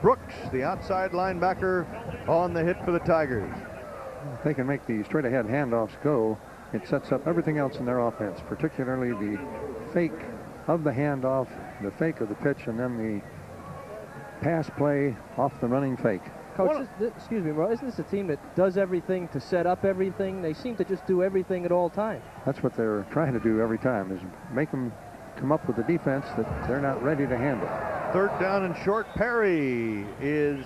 Brooks, the outside linebacker, on the hit for the Tigers. If they can make the straight-ahead handoffs go, it sets up everything else in their offense, particularly the fake of the handoff, the fake of the pitch, and then the pass play off the running fake. Coach, excuse me, Merle, isn't this a team that does everything to set up everything? They seem to just do everything at all times. That's what they're trying to do every time, is make them come up with a defense that they're not ready to handle. Third down and short. Perry is,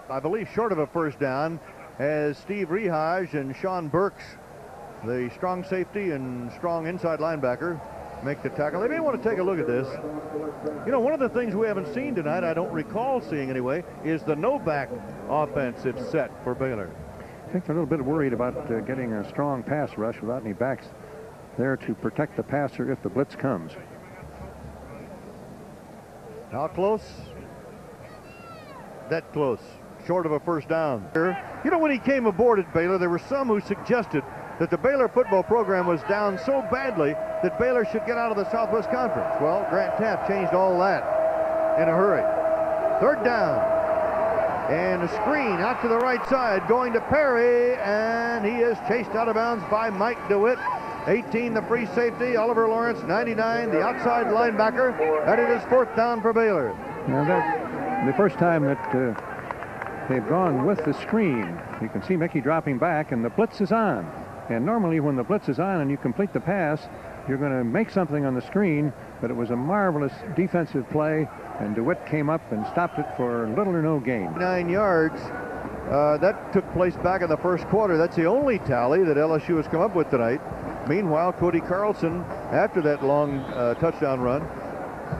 I believe, short of a first down, as Steve Rehage and Sean Burks, the strong safety and strong inside linebacker, make the tackle. They may want to take a look at this. You know, one of the things we haven't seen tonight, I don't recall seeing anyway, is the no-back offense that's set for Baylor. I think they're a little bit worried about getting a strong pass rush without any backs there to protect the passer if the blitz comes. How close? That close. Short of a first down. You know, when he came aboard at Baylor, there were some who suggested that the Baylor football program was down so badly that Baylor should get out of the Southwest Conference. Well, Grant Teaff changed all that in a hurry. Third down. And a screen out to the right side going to Perry, and he is chased out of bounds by Mike DeWitt. 18, the free safety. Oliver Lawrence, 99, the outside linebacker. And it is fourth down for Baylor. Now that the first time that they've gone with the screen, you can see Mickey dropping back, and the blitz is on. And normally when the blitz is on and you complete the pass, you're going to make something on the screen, but it was a marvelous defensive play, and DeWitt came up and stopped it for little or no gain. 9 yards. That took place back in the first quarter. That's the only tally that LSU has come up with tonight. Meanwhile, Cody Carlson, after that long touchdown run,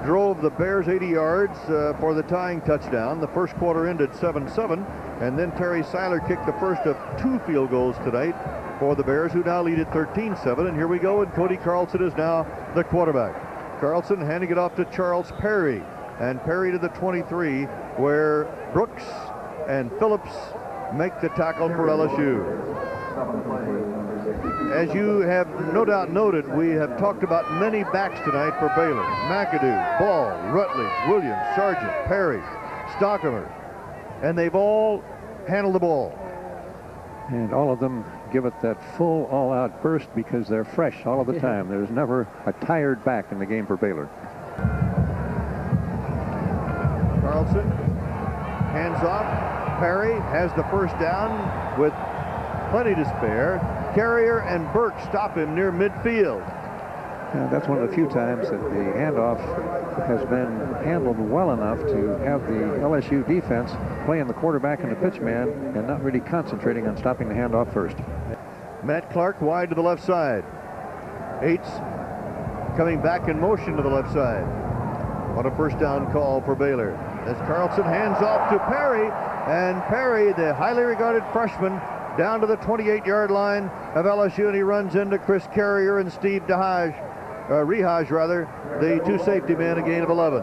drove the Bears 80 yards for the tying touchdown. The first quarter ended 7-7, and then Terry Seiler kicked the first of 2 field goals tonight for the Bears, who now lead at 13-7. And here we go, and Cody Carlson is now the quarterback. Carlson handing it off to Charles Perry, and Perry to the 23, where Brooks and Phillips make the tackle for LSU. As you have no doubt noted, we have talked about many backs tonight for Baylor. McAdoo, Ball, Rutledge, Williams, Sargent, Perry, Stockemer, and they've all handled the ball. And all of them give it that full all-out burst because they're fresh all of the time. There's never a tired back in the game for Baylor. Carlson hands off. Perry has the first down with plenty to spare. Carrier and Burke stop him near midfield. That's one of the few times that the handoff has been handled well enough to have the LSU defense playing the quarterback and the pitch man and not really concentrating on stopping the handoff first. Matt Clark wide to the left side. Eights coming back in motion to the left side. What a first down call for Baylor. As Carlson hands off to Perry, and Perry, the highly regarded freshman, down to the 28-yard line of LSU, and he runs into Chris Carrier and Steve Rehage, the 2 safety men, a gain of 11.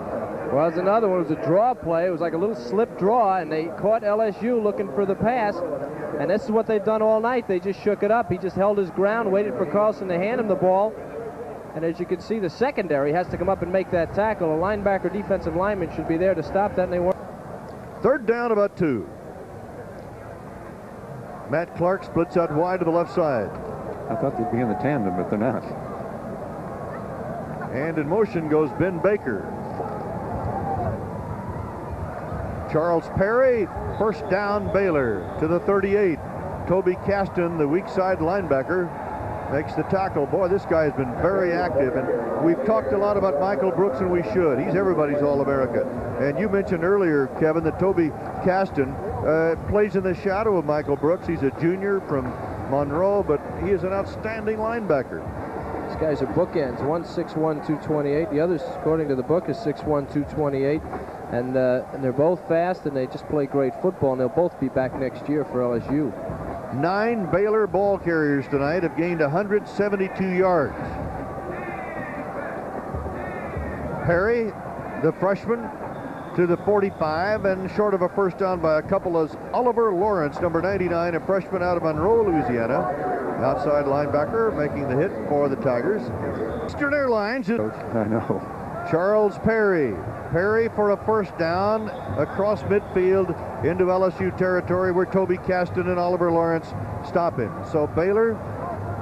Well, there's another one. It was a draw play. It was like a little slip draw, and they caught LSU looking for the pass, and this is what they've done all night. They just shook it up. He just held his ground, waited for Carlson to hand him the ball, and as you can see, the secondary has to come up and make that tackle. A linebacker, defensive lineman should be there to stop that, and they weren't. Third down, about 2. Matt Clark splits out wide to the left side. I thought they'd be in the tandem, but they're not. And in motion goes Ben Baker. Charles Perry, first down Baylor to the 38. Toby Caston, the weak side linebacker, makes the tackle. Boy, this guy has been very active, and we've talked a lot about Michael Brooks, and we should. He's everybody's All-America. And you mentioned earlier, Kevin, that Toby Caston plays in the shadow of Michael Brooks. He's a junior from Monroe, but he is an outstanding linebacker. These guys are bookends. One 6'1", 228. The other, according to the book, is 6'1", 228. And they're both fast, and they just play great football, and they'll both be back next year for LSU. 9 Baylor ball carriers tonight have gained 172 yards. Perry, the freshman, to the 45, and short of a first down by a couple is Oliver Lawrence, number 99, a freshman out of Monroe, Louisiana. Outside linebacker making the hit for the Tigers. Eastern Airlines. I know. Charles Perry Perry for a first down across midfield into LSU territory where Toby Caston and Oliver Lawrence stop him. So Baylor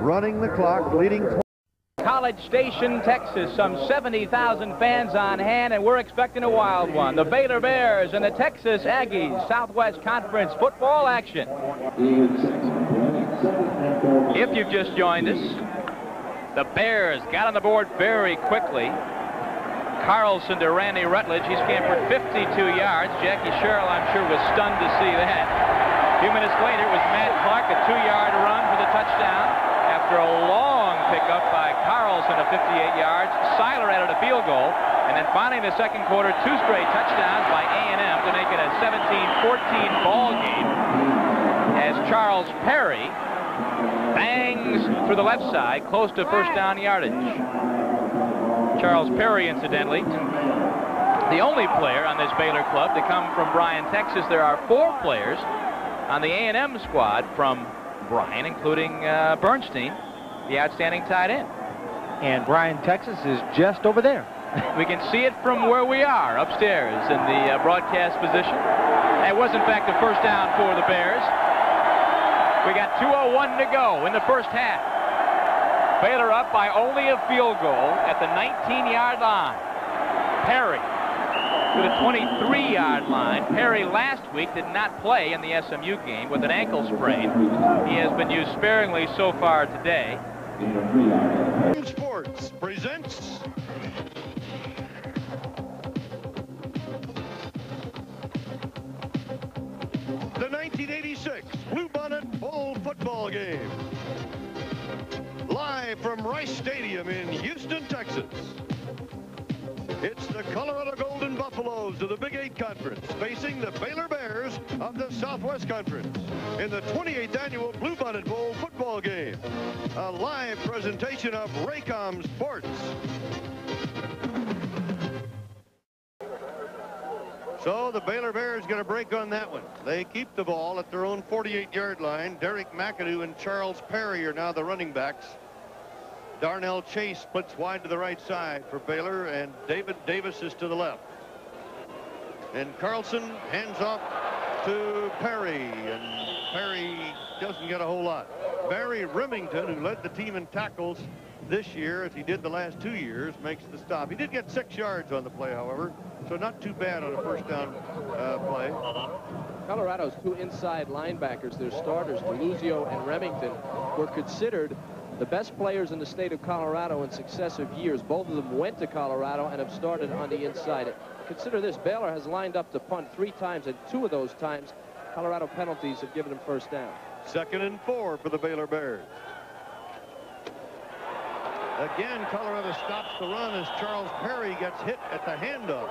running the clock, leading. College Station, Texas, some 70,000 fans on hand, and we're expecting a wild one. The Baylor Bears and the Texas Aggies, Southwest Conference football action. If you've just joined us, the Bears got on the board very quickly. Carlson to Randy Rutledge. He scampered 52 yards. Jackie Sherrill, I'm sure, was stunned to see that. A few minutes later, it was Matt Clark, a 2-yard run for the touchdown. After a long pickup by Carlson of 58 yards, Seiler added a field goal. And then finally in the second quarter, 2 straight touchdowns by A&M to make it a 17-14 ball game as Charles Perry bangs through the left side, close to first down yardage. Charles Perry, incidentally, the only player on this Baylor club to come from Bryan, Texas. There are 4 players on the A&M squad from Bryan, including Bernstein, the outstanding tight end. And Bryan, Texas is just over there. We can see it from where we are upstairs in the broadcast position. It was, in fact, a first down for the Bears. We got 2:01 to go in the first half. Baylor up by only a field goal at the 19-yard line. Perry to the 23-yard line. Perry last week did not play in the SMU game with an ankle sprain. He has been used sparingly so far today. Sports presents the 1986 Bluebonnet Bowl football game. Live from Rice Stadium in Houston, Texas. It's the Colorado Golden Buffaloes of the Big 8 Conference facing the Baylor Bears of the Southwest Conference in the 28th annual Bluebonnet Bowl football game. A live presentation of Raycom Sports. So the Baylor Bears going to break on that one. They keep the ball at their own 48-yard line. Derek McAdoo and Charles Perry are now the running backs. Darnell Chase splits wide to the right side for Baylor, and David Davis is to the left. And Carlson hands off to Perry, and Perry doesn't get a whole lot. Barry Remington, who led the team in tackles this year, as he did the last 2 years, makes the stop. He did get 6 yards on the play, however, so not too bad on a first down play. Colorado's 2 inside linebackers, their starters, DeLuzio and Remington, were considered the best players in the state of Colorado in successive years. Both of them went to Colorado and have started on the inside. Consider this, Baylor has lined up to punt 3 times, and 2 of those times Colorado penalties have given them first down. 2nd and 4 for the Baylor Bears. Again, Colorado stops the run as Charles Perry gets hit at the handoff.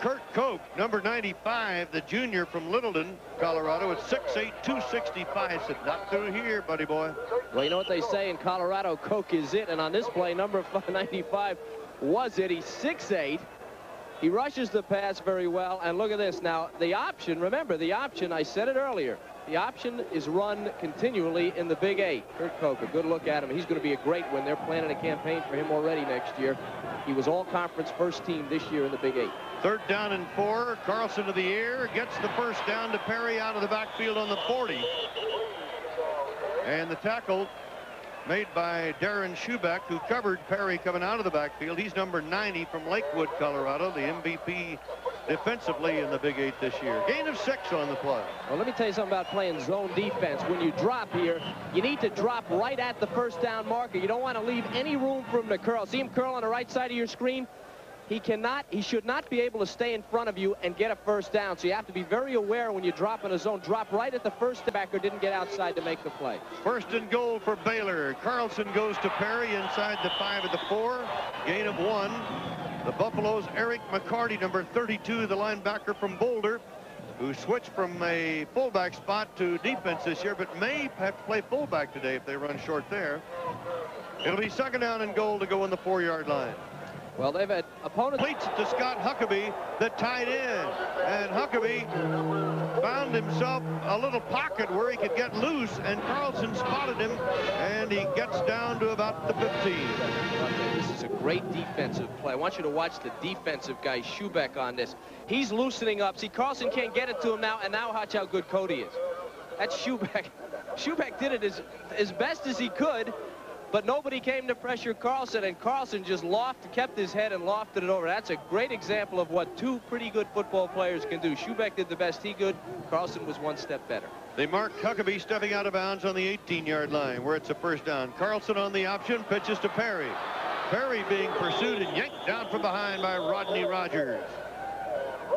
Kurt Koch, number 95, the junior from Littleton, Colorado, at 6'8", 265. Said, not through here, buddy boy. Well, you know what they say in Colorado, Koch is it. And on this play, number 95 was it. He's 6'8". He rushes the pass very well. And look at this. Now, the option, remember, the option, I said it earlier, the option is run continually in the Big 8. Kurt Koch, a good look at him. He's going to be a great one. They're planning a campaign for him already next year. He was all-conference first team this year in the Big 8. 3rd down and 4. Carlson to the air, gets the first down to Perry out of the backfield on the 40. And the tackle made by Darren Schubeck, who covered Perry coming out of the backfield. He's number 90 from Lakewood, Colorado, the MVP defensively in the Big 8 this year. Gain of 6 on the play. Well, let me tell you something about playing zone defense. When you drop here, you need to drop right at the first down marker. You don't want to leave any room for him to curl. See him curl on the right side of your screen? He should not be able to stay in front of you and get a first down. So you have to be very aware when you drop in a zone. Drop right at the first backer, didn't get outside to make the play. 1st and goal for Baylor. Carlson goes to Perry inside the 5 of the 4. Gain of 1. The Buffaloes, Eric McCarty, number 32, the linebacker from Boulder, who switched from a fullback spot to defense this year, but may have to play fullback today if they run short there. It'll be 2nd down and goal to go on the 4-yard line. Well, they've had opponents. Completes it to Scott Huckabee, the tight end. And Huckabee found himself a little pocket where he could get loose, and Carlson spotted him, and he gets down to about the 15. This is a great defensive play. I want you to watch the defensive guy, Schubeck, on this. He's loosening up. See, Carlson can't get it to him now, and now watch how good Cody is. That's Schubeck. Schubeck did it as best as he could, but nobody came to pressure Carlson, and Carlson just kept his head and lofted it over. That's a great example of what two pretty good football players can do. Schubeck did the best he could. Carlson was one step better. They mark Huckabee stepping out of bounds on the 18-yard line where it's a first down. Carlson on the option, pitches to Perry. Perry being pursued and yanked down from behind by Rodney Rogers.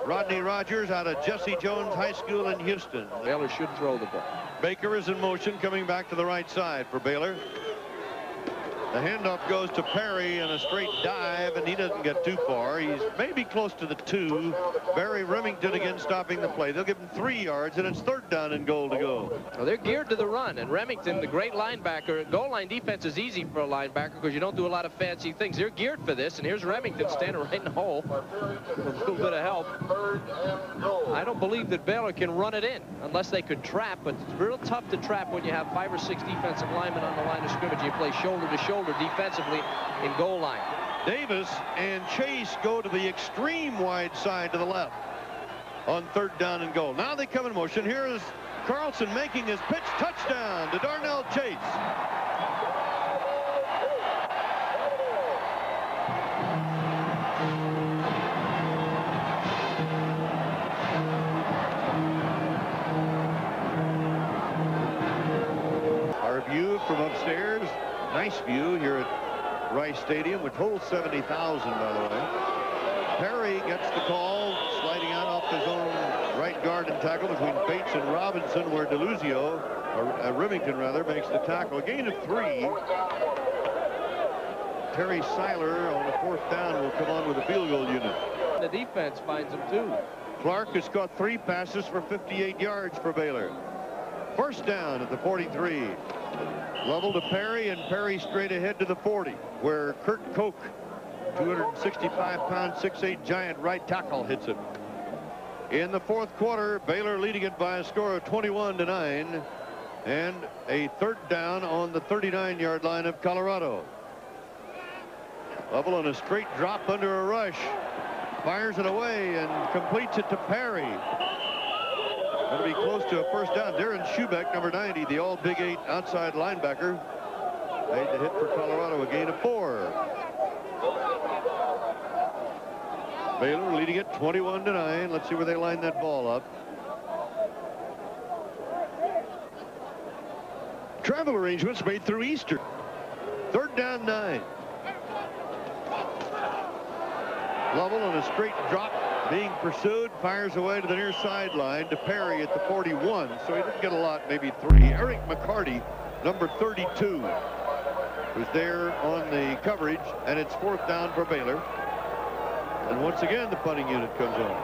Rodney Rogers out of Jesse Jones High School in Houston. Baylor should throw the ball. Baker is in motion, coming back to the right side for Baylor. The handoff goes to Perry in a straight dive, and he doesn't get too far. He's maybe close to the 2. Barry Remington again stopping the play. They'll give him 3 yards, and it's third down and goal to go. Well, they're geared to the run, and Remington, the great linebacker, goal line defense is easy for a linebacker because you don't do a lot of fancy things. They're geared for this, and here's Remington standing right in the hole with a little bit of help. I don't believe that Baylor can run it in unless they could trap, but it's real tough to trap when you have 5 or 6 defensive linemen on the line of scrimmage. You play shoulder to shoulder defensively in goal line. Davis and Chase go to the extreme wide side to the left on third down and goal. Now they come in motion. Here is Carlson making his pitch. Touchdown to Darnell Chase. Our view from upstairs. Nice view here at Rice Stadium, which holds 70,000, by the way. Perry gets the call, sliding out off his own right guard and tackle between Bates and Robinson, where DeLuzio, or Remington rather, makes the tackle. A gain of 3. Terry Seiler on the 4th down will come on with a field goal unit. The defense finds him too. Clark has caught 3 passes for 58 yards for Baylor. First down at the 43. Level to Perry, and Perry straight ahead to the 40, where Kurt Koch, 265-pound, 6'8" giant right tackle, hits it. In the 4th quarter, Baylor leading it by a score of 21-9, and a third down on the 39-yard line of Colorado. Level on a straight drop under a rush. Fires it away and completes it to Perry. Going to be close to a first down. Darren Schubeck, number 90, the all Big 8 outside linebacker, made the hit for Colorado, a gain of 4. Baylor leading it 21-9. Let's see where they line that ball up. Travel arrangements made through Easter. Third down 9. Lovell on a straight drop, being pursued, fires away to the near sideline to Perry at the 41, so he didn't get a lot, maybe 3. Eric McCarty, number 32, was there on the coverage, and it's 4th down for Baylor. And once again, the punting unit comes on.